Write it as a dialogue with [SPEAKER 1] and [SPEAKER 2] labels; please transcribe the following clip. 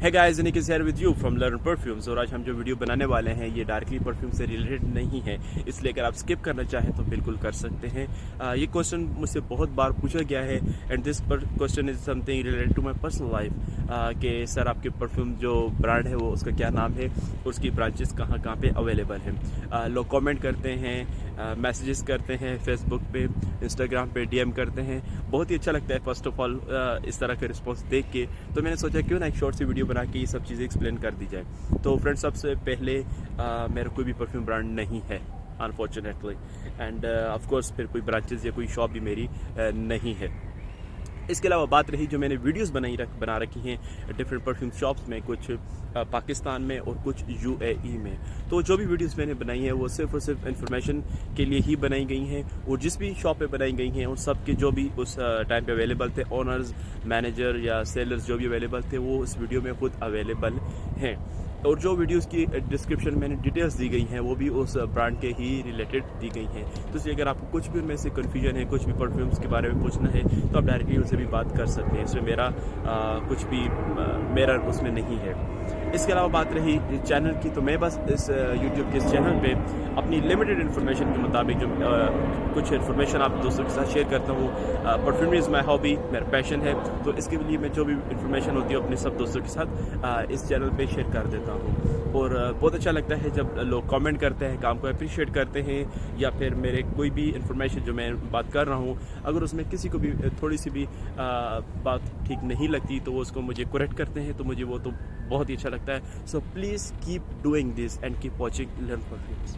[SPEAKER 1] है guys, Nick is here with you from learn perfumes. और आज हम जो वीडियो बनाने वाले हैं ये डायरेक्टली परफ्यूम से रिलेटेड नहीं है, इसलिए अगर आप स्किप करना चाहें तो बिल्कुल कर सकते हैं। ये क्वेश्चन मुझसे बहुत बार पूछा गया है and this question is something related to my personal life कि सर आपके परफ्यूम जो ब्रांड है वो उसका क्या नाम है, उसकी ब्रांचेस कहाँ कहाँ पे अवेलेबल हैं। लोग कमेंट करते हैं, मैसेजेस करते हैं, फेसबुक पे, इंस्टाग्राम पे डीएम करते हैं। बहुत ही अच्छा लगता है फर्स्ट ऑफ ऑल इस तरह का रिस्पॉन्स देख के। तो मैंने सोचा क्यों ना एक शॉर्ट सी वीडियो बना के ये सब चीज़ें एक्सप्लेन कर दी जाए। तो फ्रेंड्स, सबसे पहले मेरा कोई भी परफ्यूम ब्रांड नहीं है अनफॉर्चुनेटली, एंड ऑफ कोर्स फिर कोई ब्रांचेस या कोई शॉप भी मेरी नहीं है। इसके अलावा बात रही जो मैंने वीडियोस बना रखी हैं डिफरेंट परफ्यूम शॉप्स में, कुछ पाकिस्तान में और कुछ यूएई में। तो जो भी वीडियोस मैंने बनाई हैं वो सिर्फ और सिर्फ इन्फॉर्मेशन के लिए ही बनाई गई हैं, और जिस भी शॉप पे बनाई गई हैं उन सब के जो भी उस टाइम पे अवेलेबल थे ओनर्स, मैनेजर या सेलर्स जो भी अवेलेबल थे वो इस वीडियो में खुद अवेलेबल हैं। और जो वीडियोस की डिस्क्रिप्शन मैंने डिटेल्स दी गई हैं वो भी उस ब्रांड के ही रिलेटेड दी गई हैं। तो इसलिए अगर आपको कुछ भी उनमें से कन्फ्यूजन है, कुछ भी परफ्यूम्स के बारे में पूछना है तो आप डायरेक्टली उनसे भी बात कर सकते हैं। इसमें मेरा कुछ भी मेरा उसमें नहीं है। इसके अलावा बात रही चैनल की, तो मैं बस इस यूट्यूब के इस चैनल पे अपनी लिमिटेड इन्फॉर्मेशन के मुताबिक जो कुछ इन्फॉर्मेशन आप दोस्तों के साथ शेयर करता हूँ। परफ्यूम इज़ माई हॉबी, मेरा पैशन है, तो इसके लिए मैं जो भी इन्फॉर्मेशन होती है अपने सब दोस्तों के साथ इस चैनल पे शेयर कर देता हूँ। और बहुत अच्छा लगता है जब लोग कमेंट करते हैं, काम को अप्रिशिएट करते हैं, या फिर मेरे कोई भी इन्फॉर्मेशन जो मैं बात कर रहा हूँ अगर उसमें किसी को भी थोड़ी सी भी बात ठीक नहीं लगती तो वो उसको मुझे करेक्ट करते हैं, तो मुझे वो तो बहुत ही अच्छा लगता है। So please keep doing this and keep watching learn perfumes.